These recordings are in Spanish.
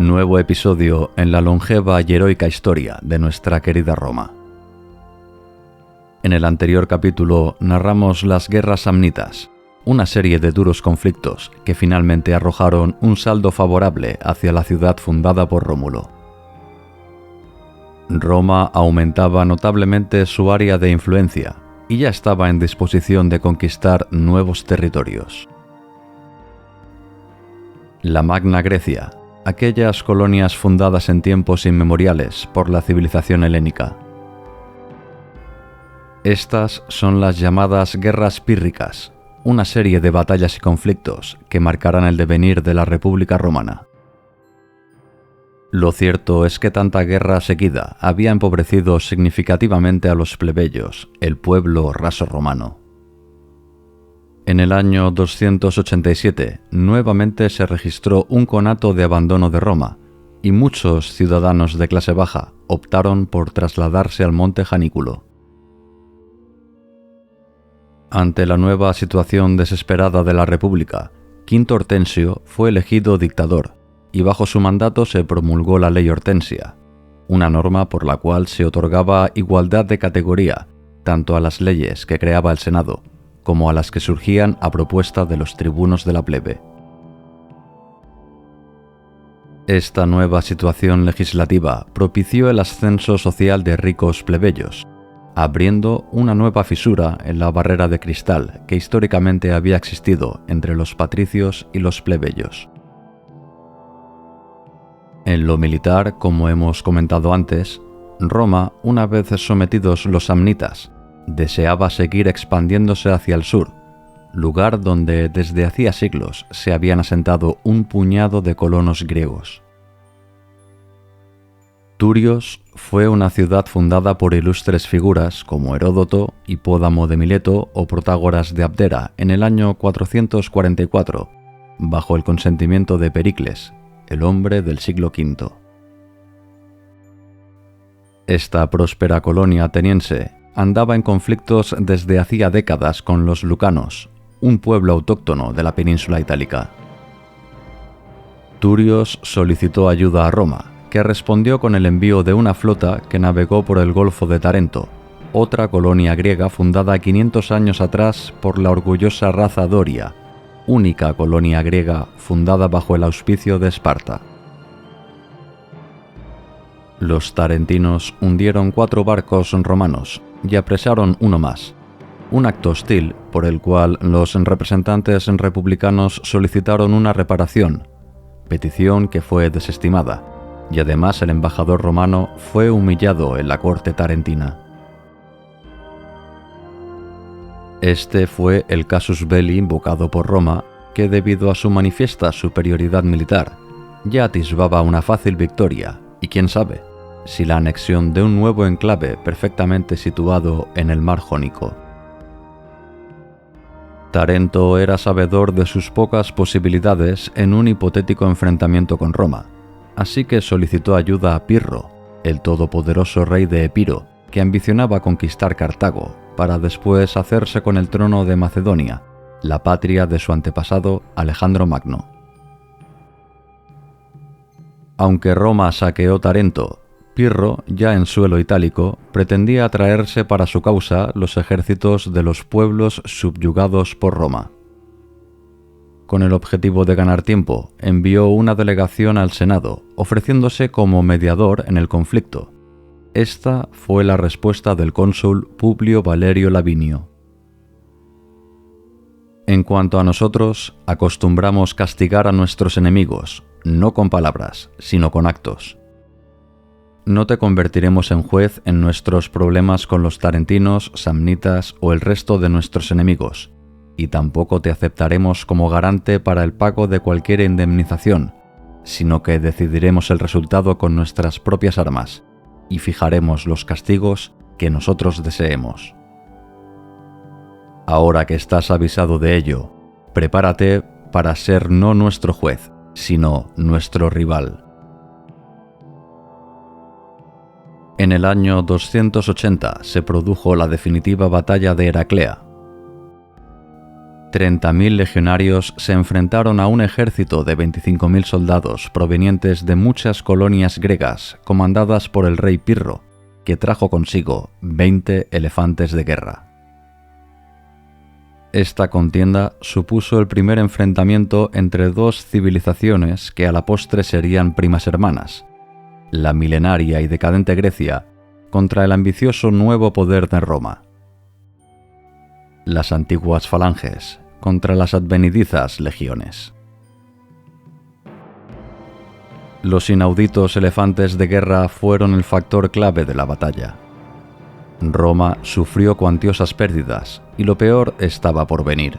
Nuevo episodio en la longeva y heroica historia de nuestra querida Roma. En el anterior capítulo narramos las guerras samnitas, una serie de duros conflictos que finalmente arrojaron un saldo favorable hacia la ciudad fundada por Rómulo. Roma aumentaba notablemente su área de influencia y ya estaba en disposición de conquistar nuevos territorios. La Magna Grecia, aquellas colonias fundadas en tiempos inmemoriales por la civilización helénica. Estas son las llamadas guerras pírricas, una serie de batallas y conflictos que marcarán el devenir de la República Romana. Lo cierto es que tanta guerra seguida había empobrecido significativamente a los plebeyos, el pueblo raso romano. En el año 287, nuevamente se registró un conato de abandono de Roma, y muchos ciudadanos de clase baja optaron por trasladarse al monte Janículo. Ante la nueva situación desesperada de la República, Quinto Hortensio fue elegido dictador, y bajo su mandato se promulgó la Ley Hortensia, una norma por la cual se otorgaba igualdad de categoría tanto a las leyes que creaba el Senado, como a las que surgían a propuesta de los tribunos de la plebe. Esta nueva situación legislativa propició el ascenso social de ricos plebeyos, abriendo una nueva fisura en la barrera de cristal que históricamente había existido entre los patricios y los plebeyos. En lo militar, como hemos comentado antes, Roma, una vez sometidos los samnitas, deseaba seguir expandiéndose hacia el sur, lugar donde desde hacía siglos se habían asentado un puñado de colonos griegos. Turios fue una ciudad fundada por ilustres figuras como Heródoto, Hipódamo de Mileto o Protágoras de Abdera en el año 444, bajo el consentimiento de Pericles, el hombre del siglo V. Esta próspera colonia ateniense andaba en conflictos desde hacía décadas con los lucanos, un pueblo autóctono de la península itálica. Turios solicitó ayuda a Roma, que respondió con el envío de una flota que navegó por el Golfo de Tarento, otra colonia griega fundada 500 años atrás por la orgullosa raza doria, única colonia griega fundada bajo el auspicio de Esparta. Los tarentinos hundieron 4 barcos romanos y apresaron uno más, un acto hostil por el cual los representantes republicanos solicitaron una reparación, petición que fue desestimada, y además el embajador romano fue humillado en la corte tarentina. Este fue el casus belli invocado por Roma, que debido a su manifiesta superioridad militar, ya atisbaba una fácil victoria, y quién sabe, si la anexión de un nuevo enclave perfectamente situado en el mar Jónico. Tarento era sabedor de sus pocas posibilidades en un hipotético enfrentamiento con Roma, así que solicitó ayuda a Pirro, el todopoderoso rey de Epiro, que ambicionaba conquistar Cartago para después hacerse con el trono de Macedonia, la patria de su antepasado Alejandro Magno. Aunque Roma saqueó Tarento, Pirro, ya en suelo itálico, pretendía atraerse para su causa los ejércitos de los pueblos subyugados por Roma. Con el objetivo de ganar tiempo, envió una delegación al Senado, ofreciéndose como mediador en el conflicto. Esta fue la respuesta del cónsul Publio Valerio Lavinio. En cuanto a nosotros, acostumbramos castigar a nuestros enemigos, no con palabras, sino con actos. No te convertiremos en juez en nuestros problemas con los tarentinos, samnitas o el resto de nuestros enemigos, y tampoco te aceptaremos como garante para el pago de cualquier indemnización, sino que decidiremos el resultado con nuestras propias armas, y fijaremos los castigos que nosotros deseemos. Ahora que estás avisado de ello, prepárate para ser no nuestro juez, sino nuestro rival. En el año 280 se produjo la definitiva batalla de Heraclea. 30.000 legionarios se enfrentaron a un ejército de 25.000 soldados provenientes de muchas colonias griegas comandadas por el rey Pirro, que trajo consigo 20 elefantes de guerra. Esta contienda supuso el primer enfrentamiento entre dos civilizaciones que a la postre serían primas hermanas, la milenaria y decadente Grecia contra el ambicioso nuevo poder de Roma. Las antiguas falanges contra las advenedizas legiones. Los inauditos elefantes de guerra fueron el factor clave de la batalla. Roma sufrió cuantiosas pérdidas y lo peor estaba por venir.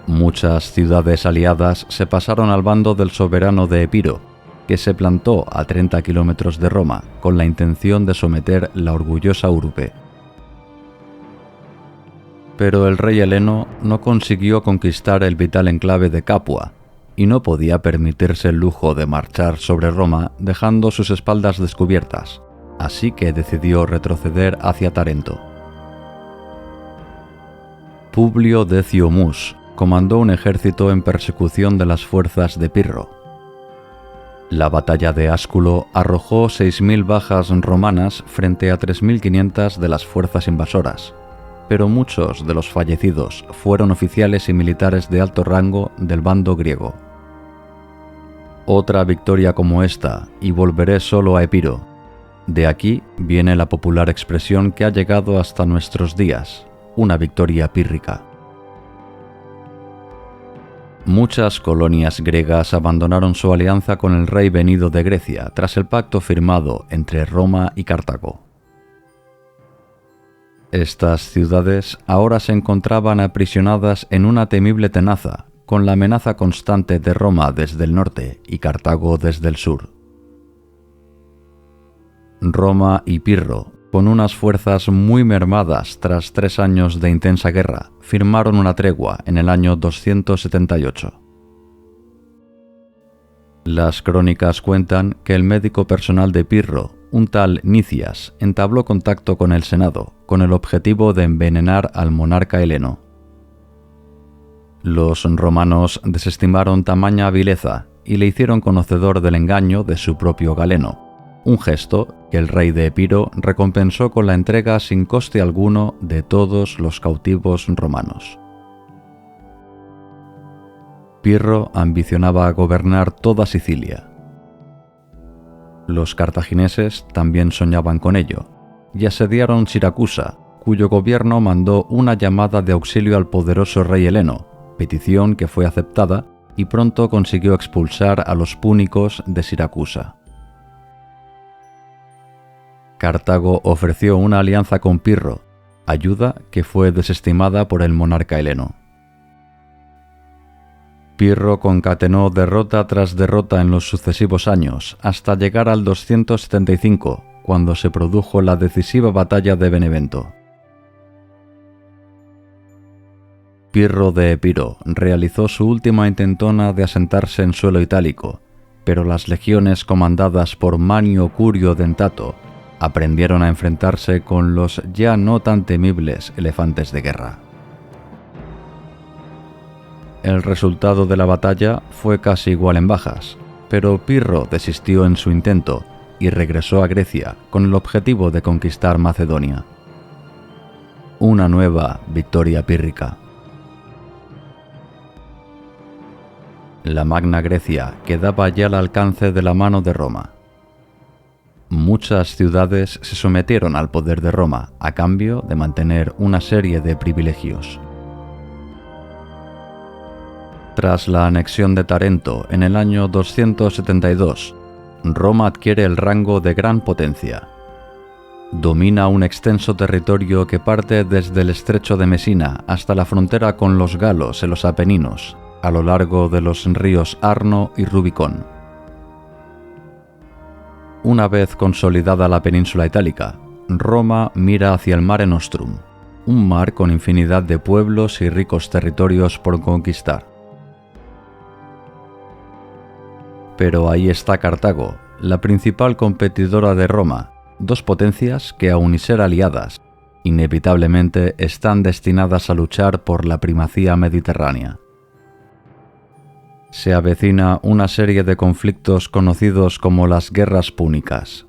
Muchas ciudades aliadas se pasaron al bando del soberano de Epiro, que se plantó a 30 kilómetros de Roma con la intención de someter la orgullosa urbe. Pero el rey heleno no consiguió conquistar el vital enclave de Capua y no podía permitirse el lujo de marchar sobre Roma dejando sus espaldas descubiertas, así que decidió retroceder hacia Tarento. Publio Decio Mus comandó un ejército en persecución de las fuerzas de Pirro. La batalla de Asculo arrojó 6.000 bajas romanas frente a 3.500 de las fuerzas invasoras, pero muchos de los fallecidos fueron oficiales y militares de alto rango del bando griego. Otra victoria como esta, y volveré solo a Epiro. De aquí viene la popular expresión que ha llegado hasta nuestros días, una victoria pírrica. Muchas colonias griegas abandonaron su alianza con el rey venido de Grecia tras el pacto firmado entre Roma y Cartago. Estas ciudades ahora se encontraban aprisionadas en una temible tenaza, con la amenaza constante de Roma desde el norte y Cartago desde el sur. Roma y Pirro, con unas fuerzas muy mermadas tras 3 años de intensa guerra, firmaron una tregua en el año 278. Las crónicas cuentan que el médico personal de Pirro, un tal Nicias, entabló contacto con el Senado, con el objetivo de envenenar al monarca heleno. Los romanos desestimaron tamaña vileza y le hicieron conocedor del engaño de su propio Galeno, un gesto que el rey de Epiro recompensó con la entrega sin coste alguno de todos los cautivos romanos. Pirro ambicionaba gobernar toda Sicilia. Los cartagineses también soñaban con ello, y asediaron Siracusa, cuyo gobierno mandó una llamada de auxilio al poderoso rey heleno, petición que fue aceptada y pronto consiguió expulsar a los púnicos de Siracusa. Cartago ofreció una alianza con Pirro, ayuda que fue desestimada por el monarca heleno. Pirro concatenó derrota tras derrota en los sucesivos años, hasta llegar al 275, cuando se produjo la decisiva batalla de Benevento. Pirro de Epiro realizó su última intentona de asentarse en suelo itálico, pero las legiones comandadas por Manio Curio Dentato aprendieron a enfrentarse con los ya no tan temibles elefantes de guerra. El resultado de la batalla fue casi igual en bajas, pero Pirro desistió en su intento y regresó a Grecia con el objetivo de conquistar Macedonia. Una nueva victoria pírrica. La Magna Grecia quedaba ya al alcance de la mano de Roma. Muchas ciudades se sometieron al poder de Roma a cambio de mantener una serie de privilegios. Tras la anexión de Tarento en el año 272, Roma adquiere el rango de gran potencia. Domina un extenso territorio que parte desde el estrecho de Mesina hasta la frontera con los galos en los Apeninos, a lo largo de los ríos Arno y Rubicón. Una vez consolidada la península itálica, Roma mira hacia el Mare Nostrum, un mar con infinidad de pueblos y ricos territorios por conquistar. Pero ahí está Cartago, la principal competidora de Roma, dos potencias que aun y ser aliadas, inevitablemente están destinadas a luchar por la primacía mediterránea. Se avecina una serie de conflictos conocidos como las guerras púnicas.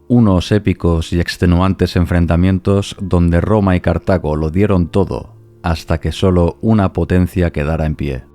Unos épicos y extenuantes enfrentamientos donde Roma y Cartago lo dieron todo hasta que solo una potencia quedara en pie.